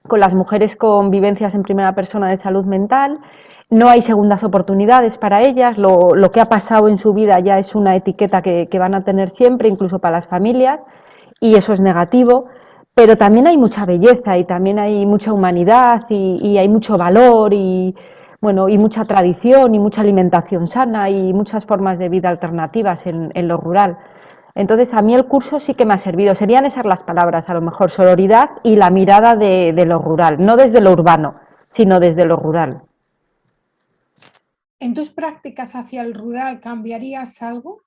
con las mujeres con vivencias en primera persona de salud mental. No hay segundas oportunidades para ellas, lo que ha pasado en su vida ya es una etiqueta que van a tener siempre, incluso para las familias, y eso es negativo, pero también hay mucha belleza y también hay mucha humanidad y hay mucho valor y mucha tradición y mucha alimentación sana y muchas formas de vida alternativas en lo rural. Entonces a mí el curso sí que me ha servido, serían esas las palabras, a lo mejor sororidad y la mirada de lo rural, no desde lo urbano, sino desde lo rural. ¿En tus prácticas hacia el rural cambiarías algo?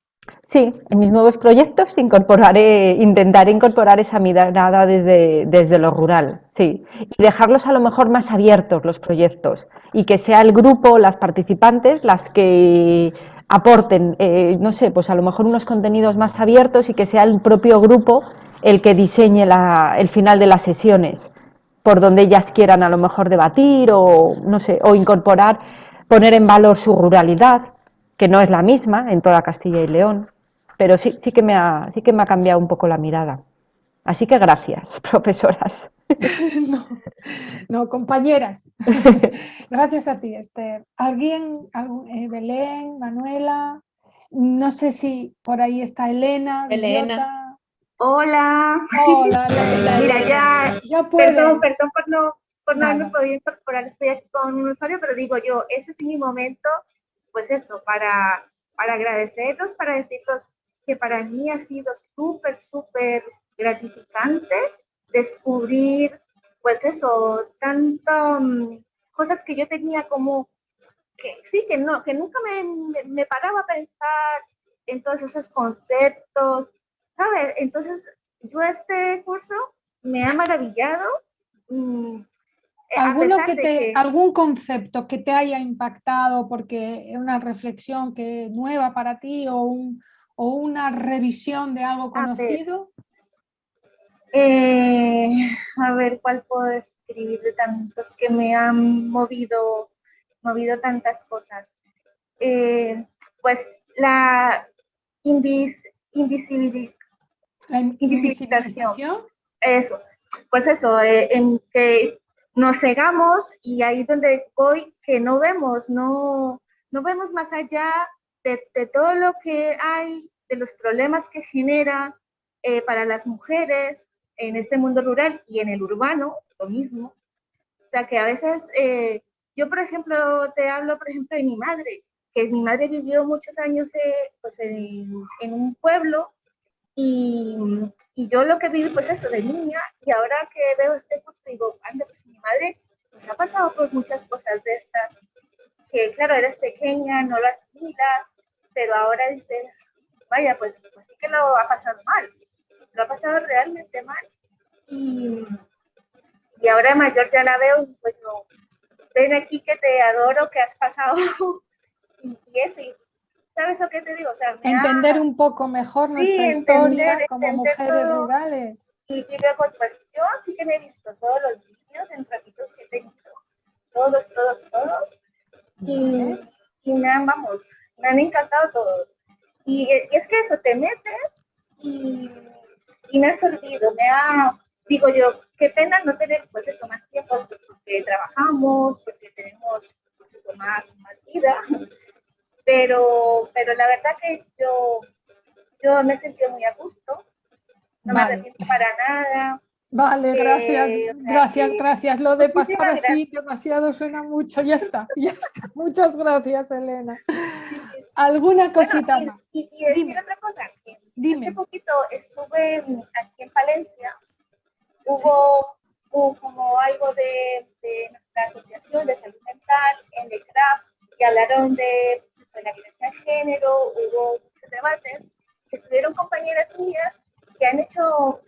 Sí, en mis nuevos proyectos intentaré incorporar esa mirada desde lo rural, sí, y dejarlos a lo mejor más abiertos los proyectos y que sea el grupo, las participantes, las que aporten, no sé, pues a lo mejor unos contenidos más abiertos y que sea el propio grupo el que diseñe el final de las sesiones. por donde ellas quieran a lo mejor debatir o no sé, o incorporar, poner en valor su ruralidad, que no es la misma en toda Castilla y León, pero sí que me ha cambiado un poco la mirada. Así que gracias, profesoras. No, no, compañeras. Gracias a ti, Esther. Belén, Manuela, no sé si por ahí está Elena, Elena. Villota. Hola. Hola, Elena. Mira, ya puedes. Perdón por no haberme Nada. podido incorporar. Estoy aquí con un usuario, pero digo yo, este es mi momento, pues eso, para agradecerlos, para decirles que para mí ha sido súper, súper gratificante descubrir, pues eso, tanto cosas que yo tenía como que sí, que no, que nunca me paraba a pensar en todos esos conceptos, ¿sabes? Entonces, yo este curso me ha maravillado. A pesar de que ¿Algún concepto que te haya impactado porque es una reflexión que nueva para ti o una revisión de algo conocido? A ver, ¿cuál puedo escribir de tantos que me han movido tantas cosas? Pues la invisibilización. Eso, pues eso, en que nos cegamos y ahí donde voy, que no vemos más allá de todo lo que hay, de los problemas que genera para las mujeres en este mundo rural y en el urbano, lo mismo. O sea, que a veces, yo por ejemplo, te hablo por ejemplo de mi madre, que mi madre vivió muchos años pues en un pueblo y yo lo que viví pues eso de niña y ahora que veo este curso digo, anda, pues mi madre pues ha pasado por muchas cosas de estas, que claro, eres pequeña, no lo asimilas, pero ahora dices, vaya, pues sí que lo ha pasado mal, lo ha pasado realmente mal y ahora de mayor ya la veo, pues no, ven aquí que te adoro, que has pasado y eso, y ¿sabes lo que te digo? O sea, entender un poco mejor nuestra historia como mujeres rurales. Y luego, pues yo sí que me he visto todos los vídeos en ratitos que he tenido, todos. Y me han encantado todos. Y es que eso, te metes y me ha servido, digo yo, qué pena no tener pues eso más tiempo, porque trabajamos, porque tenemos pues, eso, más vida, pero la verdad que yo me he sentido muy a gusto, no me arrepiento para nada. Vale, gracias. Lo de pasar así demasiado suena mucho. Ya está. Muchas gracias, Elena. ¿Alguna cosita más? Y decir otra cosa, que hace poquito estuve aquí en Palencia, hubo como algo de nuestra asociación de salud mental en el CRAF, y hablaron de la violencia de género, hubo muchos debates, que estuvieron compañeras mías que han hecho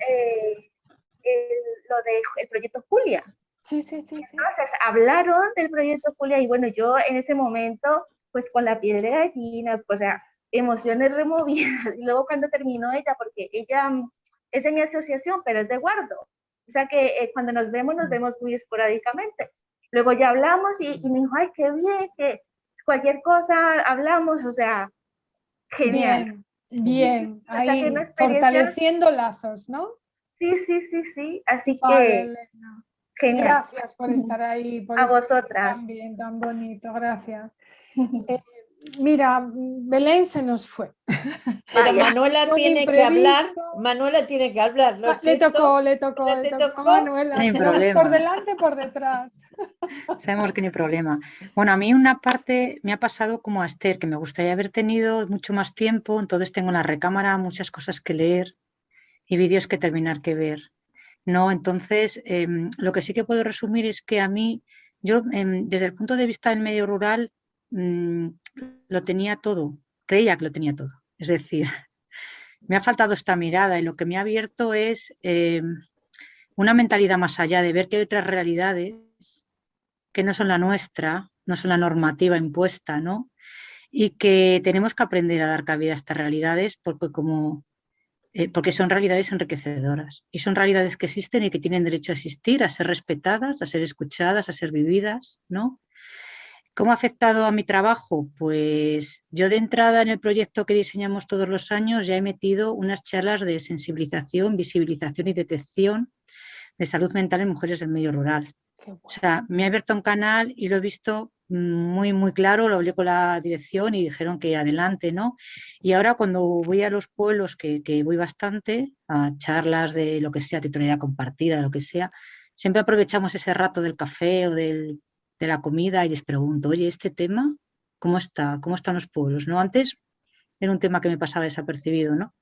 lo del proyecto Julia. Sí. Entonces hablaron del proyecto Julia y bueno, yo en ese momento, pues con la piel de gallina, o sea, emociones removidas. Y luego cuando terminó ella, porque ella es de mi asociación, pero es de Guardo. O sea que cuando nos vemos muy esporádicamente. Luego ya hablamos y me dijo, ay, qué bien, que cualquier cosa hablamos, o sea, genial. Bien. O sea, ahí fortaleciendo lazos, ¿no? Sí. Así vale, que, Elena. genial. Gracias por estar ahí. A vosotras. También, tan bonito, gracias. Mira, Belén se nos fue. Pero Manuela tiene que hablar. Le tocó a Manuela. Sin problema. Por delante, por detrás. Sabemos que no hay problema. Bueno, a mí una parte me ha pasado como a Esther, que me gustaría haber tenido mucho más tiempo, entonces tengo en la recámara muchas cosas que leer y vídeos que terminar que ver. ¿No? Entonces, lo que sí que puedo resumir es que a mí, yo desde el punto de vista del medio rural, lo tenía todo, creía que lo tenía todo. Es decir, me ha faltado esta mirada y lo que me ha abierto es una mentalidad más allá, de ver que hay otras realidades que no son la nuestra, no son la normativa impuesta, ¿no? Y que tenemos que aprender a dar cabida a estas realidades porque como porque son realidades enriquecedoras y son realidades que existen y que tienen derecho a existir, a ser respetadas, a ser escuchadas, a ser vividas, ¿no? ¿Cómo ha afectado a mi trabajo? Pues yo de entrada en el proyecto que diseñamos todos los años ya he metido unas charlas de sensibilización, visibilización y detección de salud mental en mujeres del medio rural. O sea, me he abierto un canal y lo he visto muy, muy claro, lo hablé con la dirección y dijeron que adelante, ¿no? Y ahora cuando voy a los pueblos, que voy bastante, a charlas de lo que sea, titularidad compartida, lo que sea, siempre aprovechamos ese rato del café o de la comida y les pregunto, oye, ¿este tema cómo está? ¿Cómo están los pueblos? ¿No? Antes era un tema que me pasaba desapercibido, ¿no?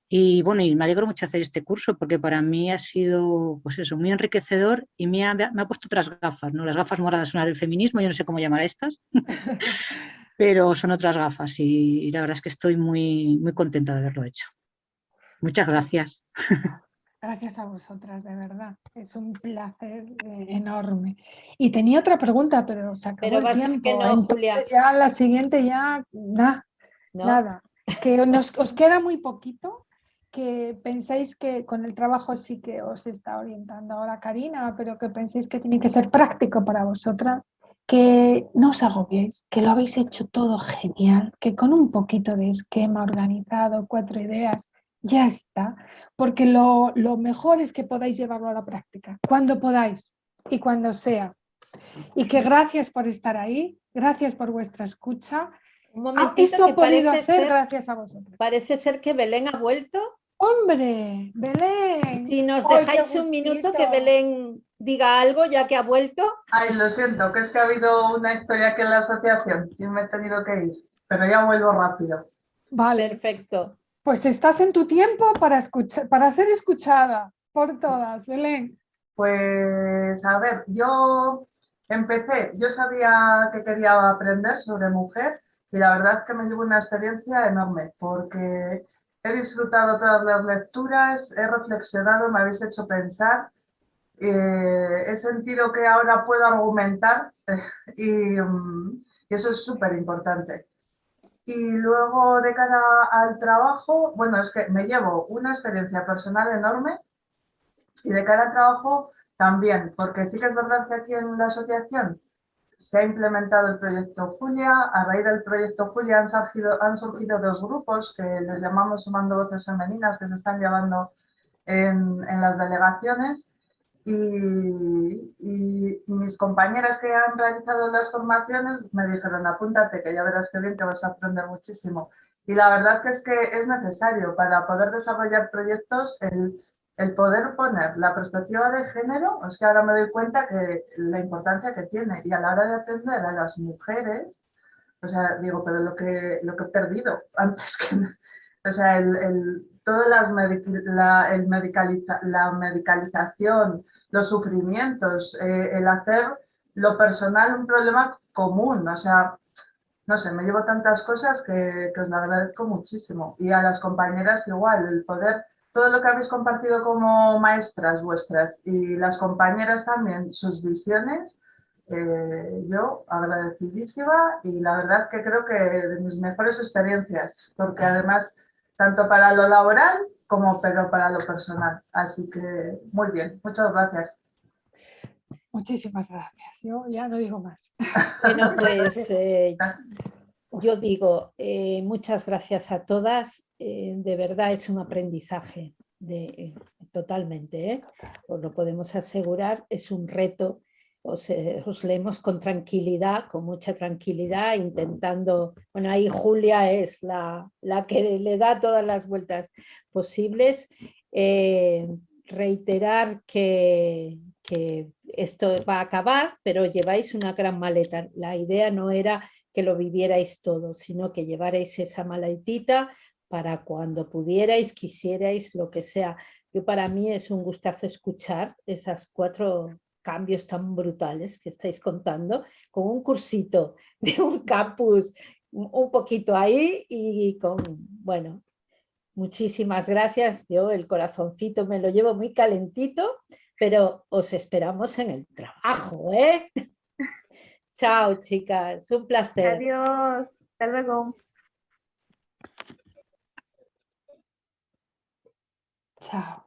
Y bueno, y me alegro mucho hacer este curso porque para mí ha sido, pues eso, muy enriquecedor y me ha puesto otras gafas, ¿no? Las gafas moradas son las del feminismo, yo no sé cómo llamar a estas, pero son otras gafas y la verdad es que estoy muy, muy contenta de haberlo hecho. Muchas gracias. Gracias a vosotras, de verdad. Es un placer enorme. Y tenía otra pregunta, pero se acabó Pero el va a ser tiempo. que no, Entonces Julia, ya la siguiente ya, ¿no? nada. Que os queda muy poquito, que pensáis que con el trabajo sí que os está orientando ahora Karina, pero que penséis que tiene que ser práctico para vosotras, que no os agobiéis, que lo habéis hecho todo genial, que con un poquito de esquema organizado, 4 ideas, ya está, porque lo mejor es que podáis llevarlo a la práctica, cuando podáis y cuando sea. Y que gracias por estar ahí, gracias por vuestra escucha. Un momentito, Esto que ha podido ser gracias a vosotros. parece ser que Belén ha vuelto. ¡Hombre! ¡Belén! Si nos ¡Ay, qué dejáis un minuto que gustito! Belén diga algo, ya que ha vuelto. Ay, lo siento, que es que ha habido una historia aquí en la asociación y me he tenido que ir, pero ya vuelvo rápido. Vale, Perfecto. pues estás en tu tiempo para ser escuchada por todas, Belén. Pues a ver, yo sabía que quería aprender sobre mujer y la verdad es que me llevo una experiencia enorme porque he disfrutado todas las lecturas, he reflexionado, me habéis hecho pensar, he sentido que ahora puedo argumentar y eso es súper importante. Y luego de cara al trabajo, bueno, es que me llevo una experiencia personal enorme y de cara al trabajo también, porque sí que es verdad que aquí en la asociación se ha implementado el proyecto Julia. A raíz del proyecto Julia han surgido 2 grupos que les llamamos Sumando Voces Femeninas, que se están llevando en las delegaciones. Y mis compañeras que han realizado las formaciones me dijeron, apúntate, que ya verás qué bien, que vas a aprender muchísimo. Y la verdad que es necesario para poder desarrollar proyectos el poder poner la perspectiva de género. Es que ahora me doy cuenta que la importancia que tiene, y a la hora de atender a las mujeres, o sea, digo, pero lo que he perdido antes que... O sea, toda la medicalización, los sufrimientos, el hacer lo personal un problema común. O sea, no sé, me llevo tantas cosas que os lo agradezco muchísimo. Y a las compañeras igual, el poder, todo lo que habéis compartido como maestras vuestras y las compañeras también, sus visiones, yo agradecidísima y la verdad que creo que de mis mejores experiencias, porque además, tanto para lo laboral como pero para lo personal. Así que muy bien, muchas gracias. Muchísimas gracias. Yo ya no digo más. Bueno, pues yo digo, muchas gracias a todas. De verdad es un aprendizaje totalmente, ¿eh? Os lo podemos asegurar, es un reto. Os leemos con tranquilidad, con mucha tranquilidad, intentando, bueno, ahí Julia es la que le da todas las vueltas posibles. Reiterar que esto va a acabar, pero lleváis una gran maleta. La idea no era que lo vivierais todo, sino que llevarais esa maletita para cuando pudierais, quisierais, lo que sea. Yo, para mí es un gustazo escuchar esas 4 cambios tan brutales que estáis contando, con un cursito de un campus un poquito ahí y con, bueno, muchísimas gracias. Yo el corazoncito me lo llevo muy calentito, pero os esperamos en el trabajo, ¿eh? Chao, chicas, un placer. Adiós, hasta luego. Chao.